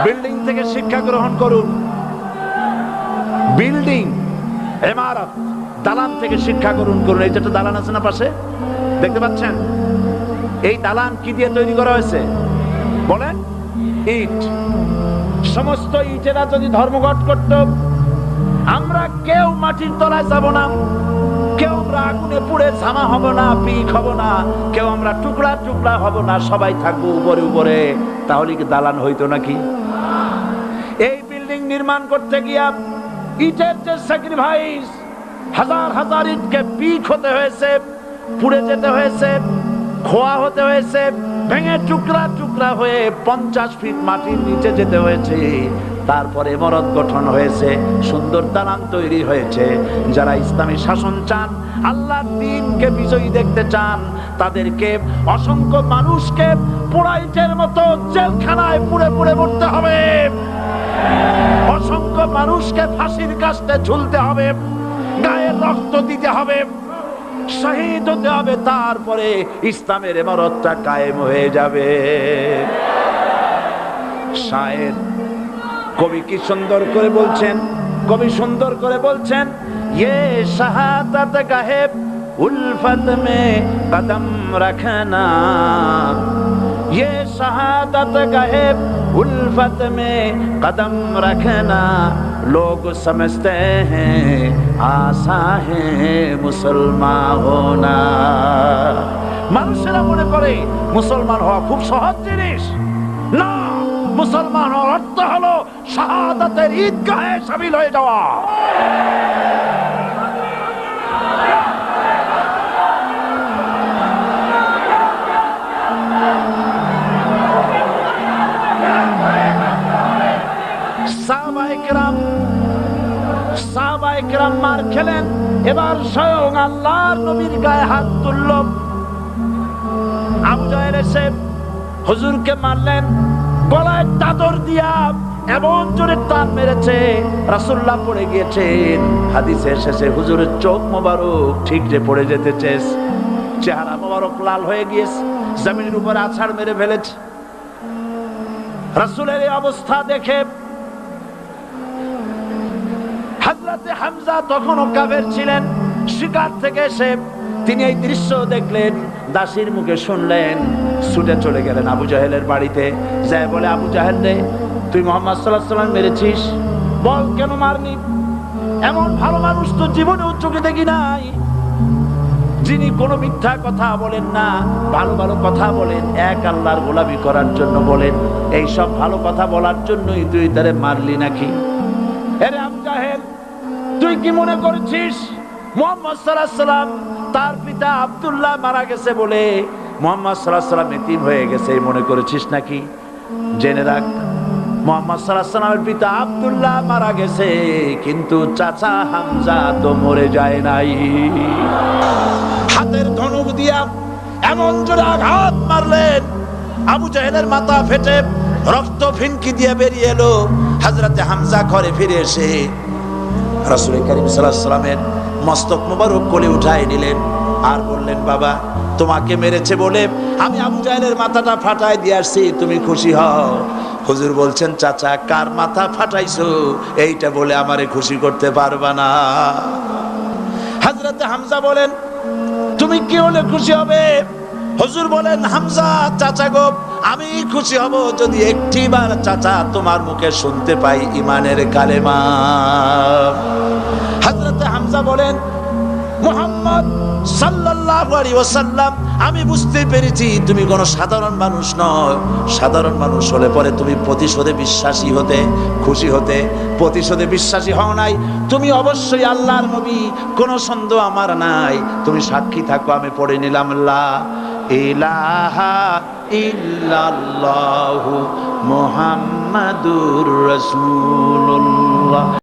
Building থেকে শিক্ষা গ্রহণ করুন। বিল্ডিং, ইমারত, দালান থেকে শিক্ষা গ্রহণ করুন। এই যেটা দালান আছে না পাশে, দেখতে পাচ্ছেন? এই দালান কি দিয়ে তৈরি করা হয়েছে বলেন? ইট। সমস্ত ইটেরা যদি ধর্মঘট করত, আমরা কেউ মাটির তলায় যাব না, কেউ আমরা আগুনে পুড়ে ঝামা হব না, পিক হব না, কেউ আমরা টুকরা টুকরা হব না, সবাই থাকবো উপরে উপরে, তাহলে কি দালান হইতো নাকি? এই বিল্ডিং নির্মাণ করতে গিয়া ইটের যে স্যাক্রিফাইস, হাজার হাজার ইটকে পিক হতে হয়েছে, পুড়ে যেতে হয়েছে, খোয়া হতে হয়েছে, ভেঙে টুকরা টুকরা হয়ে 50 ফিট মাটির নিচে যেতে হয়েছে, তারপরে ইমারত গঠন হয়েছে, সুন্দর দালান তৈরি হয়েছে। যারা ইসলামী শাসন চান, আল্লাহর দ্বীনকে বিজয়ী দেখতে চান, তাদেরকে অসংখ্য মানুষকে পোড়া ইটের মতো জেলখানায় পুড়ে পুড়ে মরতে হবে, অসংখ্য মানুষকে ফাঁসির কাস্তে ঝুলতে হবে, গায়ে রক্ত দিতে হবে, শহীদ হতে হবে, তারপরে ইসলামের ইমারতটা কায়েম হয়ে যাবে। শায়ের কবি কি সুন্দর করে বলছেন, কবি সুন্দর করে বলছেন, ये शहादत गाहे उल्फत में कदम रखना, ये शहादत गाहे उल्फत में कदम रखना, लोग समझते हैं आसा है मुसलमान होना। মানুষেরা মনে করে মুসলমান হওয়া খুব সহজ জিনিস। না, মুসলমান হওয়ার অর্থ হলো শাহাদাতের ঈদগাহে শামিল হয়ে যাওয়া। সাহাবায়ে কেরাম মার খেলেন, এবার স্বয়ং আল্লাহর নবীর গায়ে হাত তুলল। আবু জাহেল এসে হুজুরকে মারলেন, গলায় চাদর দিয়া এমন জোরে টান মেরেছে, রাসূলুল্লাহ পড়ে গিয়েছেন। হাদিসে এসেছে হুজুরের চোখ মোবারক ঠিক যে পড়ে যেতেছে, চেহারা মোবারক লাল হয়ে গিয়েছে, জমিনের উপর আছাড় মেরে ফেলেছে। রাসূলের এই অবস্থা দেখে হযরতে হামজা তখনও কাফের ছিলেন, শিকার থেকে এসে তিনি এই দৃশ্য দেখলেন, দাসীর মুখে শুনলেন, ছুটে চলে গেলেন আবু জাহেলের বাড়িতে। যায় বলে, আবু জাহেল রে, তুই মুহাম্মদ সাল্লাল্লাহু আলাইহি ওয়াসাল্লাম মেরেছিস, বল কেন মারনি? এমন ভালো মানুষ তো জীবনেও চোখে দেখি নাই, যিনি কোনো মিথ্যা কথা বলেন না, ভালো ভালো কথা বলেন, এক আল্লাহর গোলামি করার জন্য বলেন। এই সব ভালো কথা বলার জন্যই তুই তারে মারলি নাকি? আরে আবু জাহেল, তুই কি মনে করেছিস মুহাম্মদ সাল্লাল্লাহু আলাইহি ওয়াসাল্লাম তার পিতা আব্দুল্লাহ মারা গেছে বলে মুহাম্মদ সাল্লাল্লাহু আলাইহি ওয়াসাল্লাম এতিম হয়ে গেছে এই মনে করেছিস নাকি? জেনে রাখ, মুহাম্মদ সাল্লাল্লাহু আলাইহি ওয়াসাল্লামের পিতা আব্দুল্লাহ মারা গেছে, কিন্তু চাচা হামজা তো মরে যায় নাই। হাতের ধনুক দিয়া এমন জোরে আঘাত মারলেন, আবু জাহেলের মাথা ফেটে রক্ত ফিনকি দিয়ে বেরিয়ে এলো। হযরতে হামজা ঘরে ফিরে এসে রাসূল করিম সাল্লাল্লাহু আলাইহি ওয়াসাল্লামের মস্তক মোবারক কোলে উঠায় নিলেন আর বললেন, বাবা, তোমাকে মেরেছে বলে আমি আবু জাহেলের মাথাটা ফাটায় দিয়ে আসছি, তুমি খুশি হও। হুজুর বলছেন, চাচা, কার মাথা ফাটাইছো এইটা বলে আমারে খুশি করতে পারবা না। হযরতে হামজা বলেন, তুমি কি হলে খুশি হবে? হুজুর বলেন, হামজা চাচা গো, আমি খুশি হব যদি একটিবার চাচা তোমার মুখে শুনতে পাই ঈমানের কালেমা। হযরতে হামজা বলেন, মুহাম্মদ সাল্লাল্লাহু আলাইহি ওয়াসাল্লাম, আমি বুঝতে পেরেছি তুমি কোনো সাধারণ মানুষ নও। সাধারণ মানুষ হলে পরে তুমি প্রতিশোধে বিশ্বাসী হতে, খুশি হতে। প্রতিশোধে বিশ্বাসী হও নাই, তুমি অবশ্যই আল্লাহর নবী, কোনো সন্দেহ আমার নাই। তুমি সাক্ষী থাকো, আমি পড়ে নিলাম, লা ইলাহা ইল্লাল্লাহু মুহাম্মাদুর রাসূলুল্লাহ।